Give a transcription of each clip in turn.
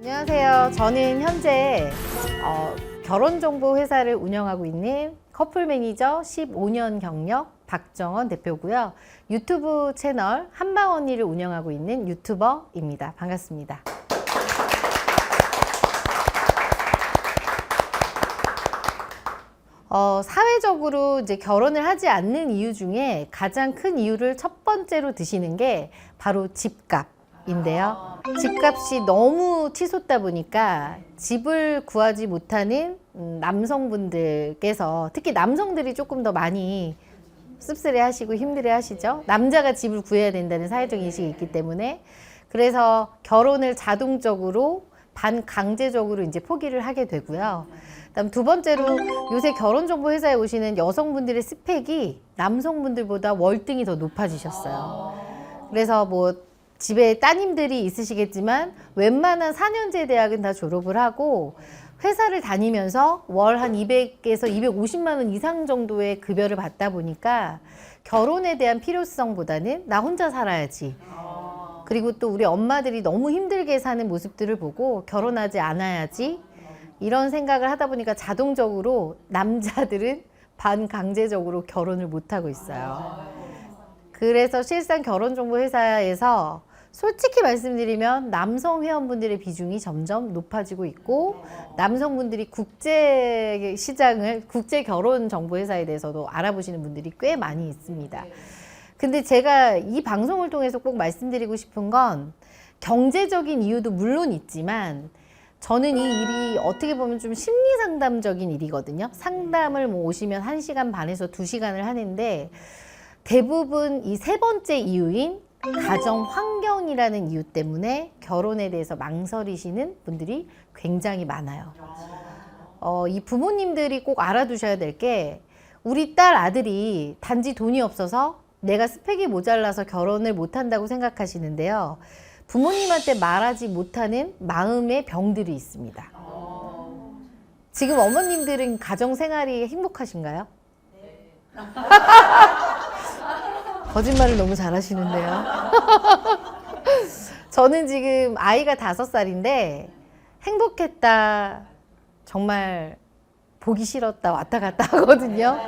안녕하세요. 저는 현재 결혼정보 회사를 운영하고 있는 커플 매니저 15년 경력 박정원 대표고요. 유튜브 채널 한방언니를 운영하고 있는 유튜버입니다. 반갑습니다. 사회적으로 이제 결혼을 하지 않는 이유 중에 가장 큰 이유를 첫 번째로 드시는 게 바로 집값인데요. 집값이 너무 치솟다 보니까 집을 구하지 못하는 남성분들께서, 특히 남성들이 조금 더 많이 씁쓸해 하시고 힘들어 하시죠. 남자가 집을 구해야 된다는 사회적 인식이 있기 때문에. 그래서 결혼을 자동적으로 반강제적으로 이제 포기를 하게 되고요. 그다음 두 번째로, 요새 결혼정보회사에 오시는 여성분들의 스펙이 남성분들보다 월등히 더 높아지셨어요. 그래서 뭐 집에 따님들이 있으시겠지만 웬만한 4년제 대학은 다 졸업을 하고 회사를 다니면서 월 한 200에서 250만 원 이상 정도의 급여를 받다 보니까 결혼에 대한 필요성보다는 나 혼자 살아야지. 그리고 또 우리 엄마들이 너무 힘들게 사는 모습들을 보고 결혼하지 않아야지, 이런 생각을 하다 보니까 자동적으로 남자들은 반강제적으로 결혼을 못하고 있어요. 그래서 실상 결혼정보회사에서 솔직히 말씀드리면 남성 회원분들의 비중이 점점 높아지고 있고, 남성분들이 국제 시장을, 국제 결혼 정보회사에 대해서도 알아보시는 분들이 꽤 많이 있습니다. 근데 제가 이 방송을 통해서 꼭 말씀드리고 싶은 건, 경제적인 이유도 물론 있지만 저는 이 일이 어떻게 보면 좀 심리 상담적인 일이거든요. 상담을 뭐 오시면 1시간 반에서 2시간을 하는데, 대부분 이 세 번째 이유인 가정 환경이라는 이유 때문에 결혼에 대해서 망설이시는 분들이 굉장히 많아요. 이 부모님들이 꼭 알아두셔야 될 게, 우리 딸 아들이 단지 돈이 없어서 내가 스펙이 모자라서 결혼을 못한다고 생각하시는데요. 부모님한테 말하지 못하는 마음의 병들이 있습니다. 지금 어머님들은 가정 생활이 행복하신가요? 거짓말을 너무 잘하시는데요. 저는 지금 아이가 5살인데 행복했다, 정말 보기 싫었다 왔다 갔다 하거든요.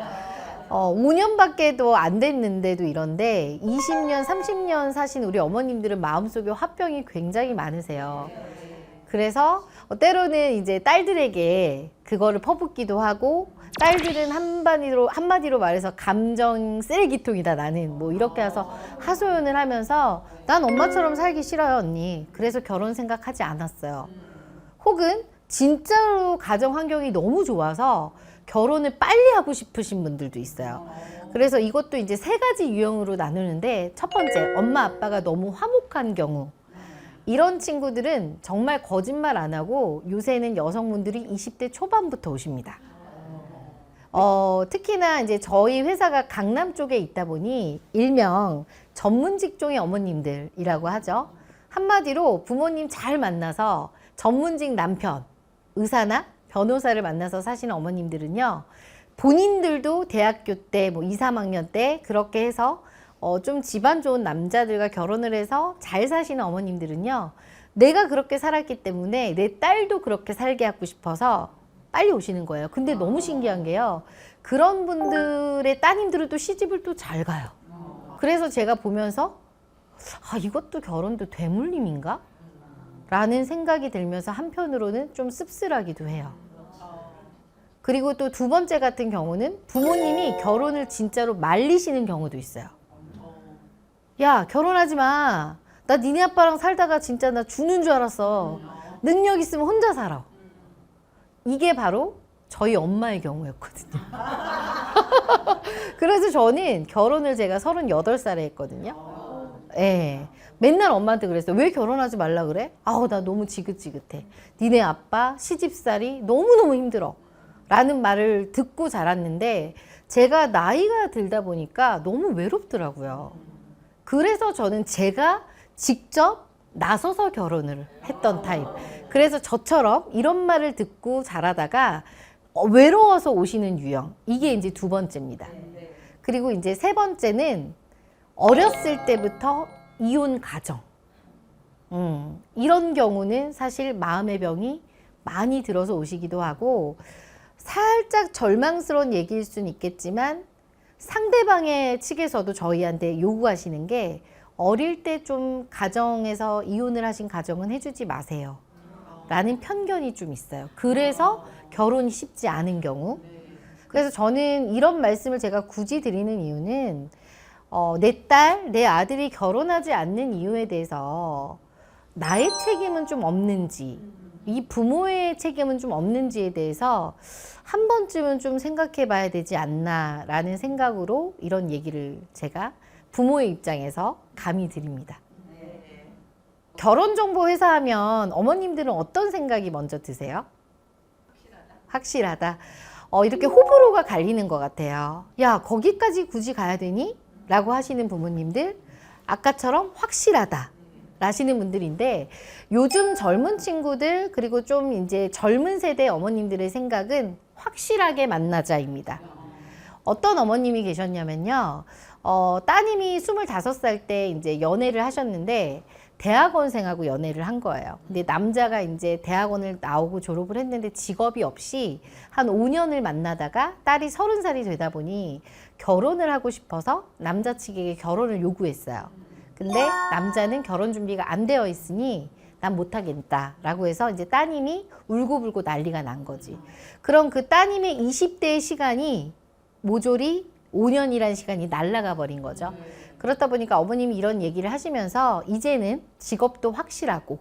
5년밖에도 안 됐는데도 이런데 20년, 30년 사신 우리 어머님들은 마음속에 화병이 굉장히 많으세요. 그래서 때로는 이제 딸들에게 그거를 퍼붓기도 하고, 딸들은 한마디로 말해서 감정 쓰레기통이다 나는, 뭐 이렇게 해서 하소연을 하면서 난 엄마처럼 살기 싫어요 언니, 그래서 결혼 생각하지 않았어요. 혹은 진짜로 가정 환경이 너무 좋아서 결혼을 빨리 하고 싶으신 분들도 있어요. 그래서 이것도 이제 3가지 유형으로 나누는데, 첫 번째, 엄마 아빠가 너무 화목한 경우. 이런 친구들은 정말 거짓말 안 하고 요새는 여성분들이 20대 초반부터 오십니다. 특히나 이제 저희 회사가 강남 쪽에 있다 보니 일명 전문 직종의 어머님들이라고 하죠. 한마디로 부모님 잘 만나서 전문직 남편, 의사나 변호사를 만나서 사시는 어머님들은요, 본인들도 대학교 때 뭐 2, 3학년 때 그렇게 해서 좀 집안 좋은 남자들과 결혼을 해서 잘 사시는 어머님들은요, 내가 그렇게 살았기 때문에 내 딸도 그렇게 살게 하고 싶어서 빨리 오시는 거예요. 근데 너무 신기한 게요, 그런 분들의 따님들은 또 시집을 또 잘 가요. 그래서 제가 보면서 이것도 결혼도 되물림인가? 라는 생각이 들면서 한편으로는 좀 씁쓸하기도 해요. 그리고 또 두 번째 같은 경우는 부모님이 결혼을 진짜로 말리시는 경우도 있어요. 야, 결혼하지 마. 나 니네 아빠랑 살다가 진짜 나 죽는 줄 알았어. 능력 있으면 혼자 살아. 이게 바로 저희 엄마의 경우였거든요. 그래서 저는 결혼을 제가 38살에 했거든요. 예. 맨날 엄마한테 그랬어요. 왜 결혼하지 말라 그래? 아우, 나 너무 지긋지긋해. 니네 아빠 시집살이 너무너무 힘들어. 라는 말을 듣고 자랐는데, 제가 나이가 들다 보니까 너무 외롭더라고요. 그래서 저는 제가 직접 나서서 결혼을 했던 타입. 그래서 저처럼 이런 말을 듣고 자라다가 외로워서 오시는 유형. 이게 이제 두 번째입니다. 그리고 이제 세 번째는 어렸을 때부터 이혼 가정. 이런 경우는 사실 마음의 병이 많이 들어서 오시기도 하고, 살짝 절망스러운 얘기일 수는 있겠지만 상대방의 측에서도 저희한테 요구하시는 게, 어릴 때 좀 가정에서 이혼을 하신 가정은 해주지 마세요 라는 편견이 좀 있어요. 그래서 결혼이 쉽지 않은 경우. 그래서 저는 이런 말씀을 제가 굳이 드리는 이유는, 내 딸, 내 아들이 결혼하지 않는 이유에 대해서 나의 책임은 좀 없는지, 이 부모의 책임은 좀 없는지에 대해서 한 번쯤은 좀 생각해 봐야 되지 않나 라는 생각으로 이런 얘기를 제가 부모의 입장에서 감히 드립니다. 결혼정보회사 하면 어머님들은 어떤 생각이 먼저 드세요? 확실하다. 이렇게 호불호가 갈리는 것 같아요. 야, 거기까지 굳이 가야 되니? 라고 하시는 부모님들, 아까처럼 확실하다 라시는 분들인데, 요즘 젊은 친구들, 그리고 좀 이제 젊은 세대 어머님들의 생각은 확실하게 만나자입니다. 어떤 어머님이 계셨냐면요, 따님이 25살 때 이제 연애를 하셨는데, 대학원생하고 연애를 한 거예요. 근데 남자가 이제 대학원을 나오고 졸업을 했는데 직업이 없이 한 5년을 만나다가 딸이 30살이 되다 보니 결혼을 하고 싶어서 남자 측에게 결혼을 요구했어요. 근데 남자는 결혼 준비가 안 되어 있으니 난 못하겠다 라고 해서 이제 따님이 울고불고 난리가 난 거지. 그럼 그 따님의 20대의 시간이 모조리 5년이라는 시간이 날아가 버린 거죠. 그렇다 보니까 어머님이 이런 얘기를 하시면서, 이제는 직업도 확실하고,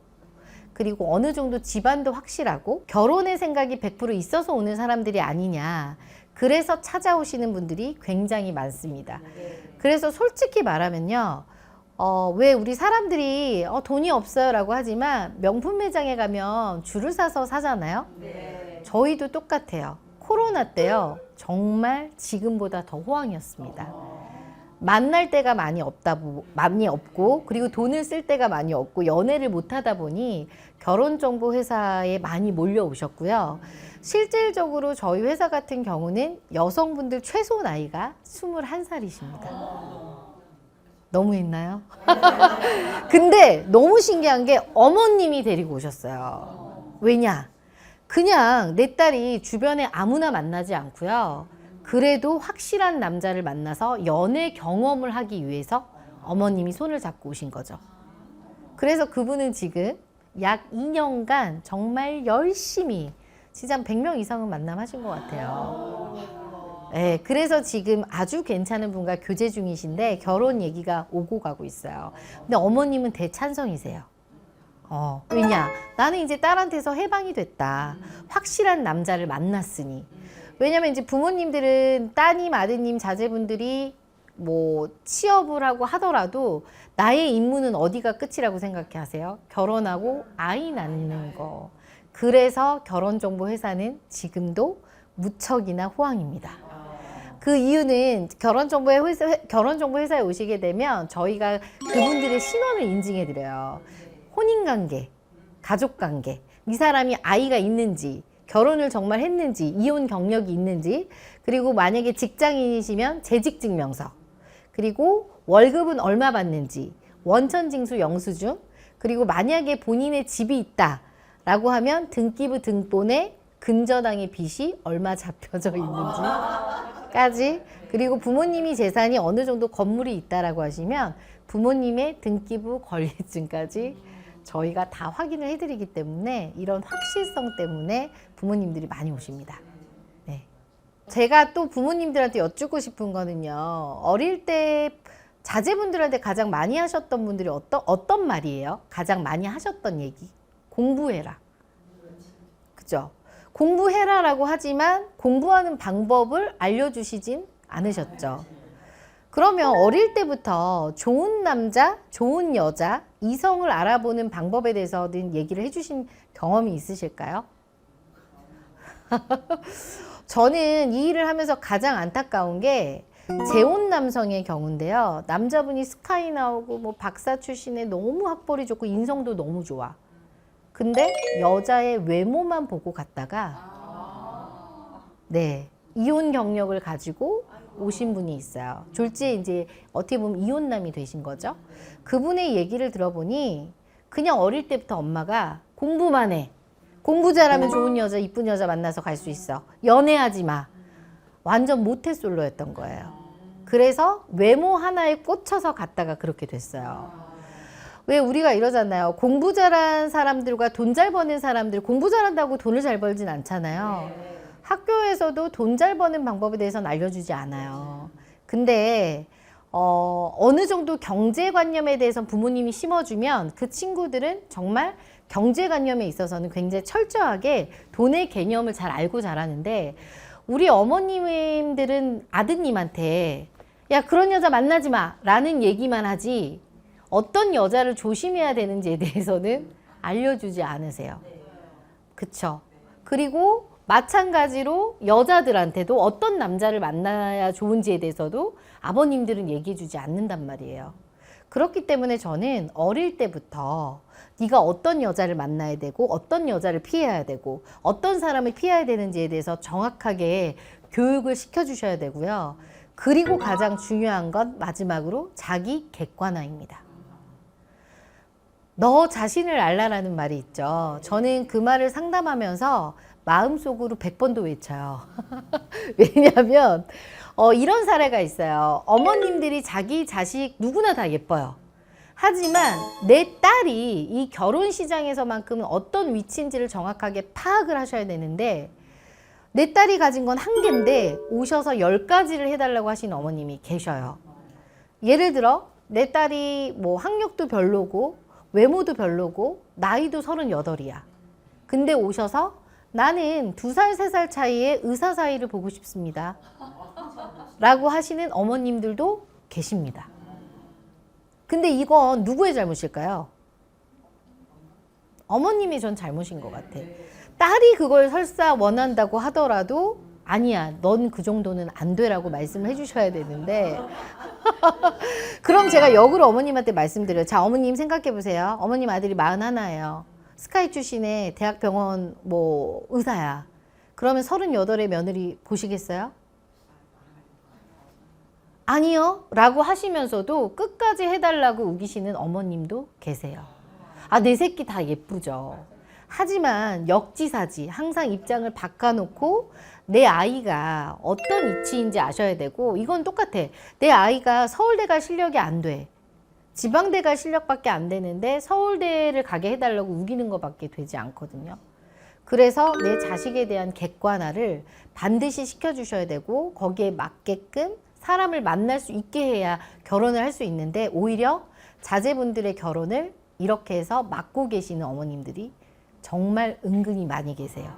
그리고 어느 정도 집안도 확실하고, 결혼의 생각이 100% 있어서 오는 사람들이 아니냐, 그래서 찾아오시는 분들이 굉장히 많습니다. 그래서 솔직히 말하면요, 왜 우리 사람들이 돈이 없어요 라고 하지만 명품 매장에 가면 줄을 서서 사잖아요. 저희도 똑같아요. 코로나 때요, 정말 지금보다 더 호황이었습니다. 만날 때가 많이 없고, 그리고 돈을 쓸 때가 많이 없고, 연애를 못 하다 보니 결혼정보회사에 많이 몰려오셨고요. 실질적으로 저희 회사 같은 경우는 여성분들 최소 나이가 21살이십니다. 너무했나요? 근데 너무 신기한 게 어머님이 데리고 오셨어요. 왜냐? 그냥 내 딸이 주변에 아무나 만나지 않고요, 그래도 확실한 남자를 만나서 연애 경험을 하기 위해서 어머님이 손을 잡고 오신 거죠. 그래서 그분은 지금 약 2년간 정말 열심히, 진짜 100명 이상은 만남하신 것 같아요. 네, 그래서 지금 아주 괜찮은 분과 교제 중이신데 결혼 얘기가 오고 가고 있어요. 근데 어머님은 대찬성이세요. 왜냐? 나는 이제 딸한테서 해방이 됐다. 확실한 남자를 만났으니. 왜냐면 이제 부모님들은 따님, 아드님, 자제분들이 뭐 취업을 하고 하더라도 나의 임무는 어디가 끝이라고 생각해 하세요? 결혼하고 아이 낳는 거. 그래서 결혼정보회사는 지금도 무척이나 호황입니다. 그 이유는 결혼정보회사에 오시게 되면 저희가 그분들의 신원을 인증해 드려요. 혼인관계, 가족관계, 이 사람이 아이가 있는지, 결혼을 정말 했는지, 이혼 경력이 있는지, 그리고 만약에 직장인이시면 재직증명서, 그리고 월급은 얼마 받는지, 원천징수 영수증, 그리고 만약에 본인의 집이 있다라고 하면 등기부 등본에 근저당의 빚이 얼마 잡혀져 있는지까지, 그리고 부모님이 재산이 어느 정도 건물이 있다라고 하시면 부모님의 등기부 권리증까지 저희가 다 확인을 해드리기 때문에 이런 확실성 때문에 부모님들이 많이 오십니다. 네. 제가 또 부모님들한테 여쭙고 싶은 거는요, 어릴 때 자제분들한테 가장 많이 하셨던 분들이 어떤 말이에요? 가장 많이 하셨던 얘기. 공부해라. 그죠? 공부해라라고 하지만 공부하는 방법을 알려주시진 않으셨죠. 그러면 어릴 때부터 좋은 남자, 좋은 여자, 이성을 알아보는 방법에 대해서는 얘기를 해주신 경험이 있으실까요? 저는 이 일을 하면서 가장 안타까운 게 재혼 남성의 경우인데요. 남자분이 스카이 나오고 뭐 박사 출신에 너무 학벌이 좋고 인성도 너무 좋아. 근데 여자의 외모만 보고 갔다가 네, 이혼 경력을 가지고 오신 분이 있어요. 졸지에 이제 어떻게 보면 이혼남이 되신 거죠. 그분의 얘기를 들어보니 그냥 어릴 때부터 엄마가 공부만 해. 공부 잘하면 좋은 여자, 이쁜 여자 만나서 갈 수 있어. 연애하지 마. 완전 모태솔로였던 거예요. 그래서 외모 하나에 꽂혀서 갔다가 그렇게 됐어요. 왜 우리가 이러잖아요. 공부 잘한 사람들과 돈 잘 버는 사람들, 공부 잘한다고 돈을 잘 벌진 않잖아요. 학교에서도 돈 잘 버는 방법에 대해서는 알려주지 않아요. 근데 어느 정도 경제관념에 대해서 부모님이 심어주면 그 친구들은 정말 경제관념에 있어서는 굉장히 철저하게 돈의 개념을 잘 알고 자라는데, 우리 어머님들은 아드님한테 야 그런 여자 만나지 마 라는 얘기만 하지 어떤 여자를 조심해야 되는지에 대해서는 알려주지 않으세요. 그쵸? 그리고 마찬가지로 여자들한테도 어떤 남자를 만나야 좋은지에 대해서도 아버님들은 얘기해주지 않는단 말이에요. 그렇기 때문에 저는 어릴 때부터 네가 어떤 여자를 만나야 되고 어떤 여자를 피해야 되고 어떤 사람을 피해야 되는지에 대해서 정확하게 교육을 시켜주셔야 되고요. 그리고 가장 중요한 건 마지막으로 자기 객관화입니다. 너 자신을 알라라는 말이 있죠. 저는 그 말을 상담하면서 마음속으로 100번도 외쳐요. 왜냐하면 이런 사례가 있어요. 어머님들이 자기 자식 누구나 다 예뻐요. 하지만 내 딸이 이 결혼 시장에서만큼은 어떤 위치인지를 정확하게 파악을 하셔야 되는데, 내 딸이 가진 건 한 개인데 오셔서 10가지를 해달라고 하시는 어머님이 계셔요. 예를 들어 내 딸이 뭐 학력도 별로고 외모도 별로고 나이도 38이야. 근데 오셔서 나는 2살, 3살 차이의 의사 사이를 보고 싶습니다. 라고 하시는 어머님들도 계십니다. 근데 이건 누구의 잘못일까요? 어머님이 전 잘못인 것 같아. 딸이 그걸 설사 원한다고 하더라도 아니야, 넌 그 정도는 안 돼라고 말씀을 해주셔야 되는데 그럼 제가 역으로 어머님한테 말씀드려요. 자, 어머님 생각해 보세요. 어머님 아들이 41예요. 스카이 출신의 대학병원 뭐 의사야. 그러면 38의 며느리 보시겠어요? 아니요 라고 하시면서도 끝까지 해달라고 우기시는 어머님도 계세요. 아, 내 새끼 다 예쁘죠. 하지만 역지사지 항상 입장을 바꿔놓고 내 아이가 어떤 이치인지 아셔야 되고, 이건 똑같아. 내 아이가 서울대 갈 실력이 안 돼. 지방대 갈 실력밖에 안 되는데 서울대를 가게 해달라고 우기는 것밖에 되지 않거든요. 그래서 내 자식에 대한 객관화를 반드시 시켜주셔야 되고, 거기에 맞게끔 사람을 만날 수 있게 해야 결혼을 할 수 있는데, 오히려 자제분들의 결혼을 이렇게 해서 막고 계시는 어머님들이 정말 은근히 많이 계세요.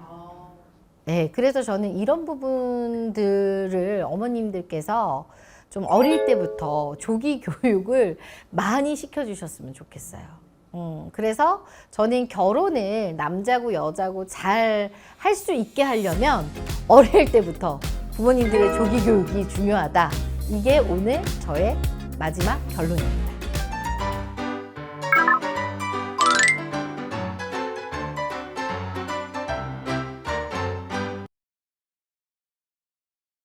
네, 그래서 저는 이런 부분들을 어머님들께서 좀 어릴 때부터 조기 교육을 많이 시켜주셨으면 좋겠어요. 그래서 저는 결혼을 남자고 여자고 잘 할 수 있게 하려면 어릴 때부터 부모님들의 조기 교육이 중요하다. 이게 오늘 저의 마지막 결론입니다.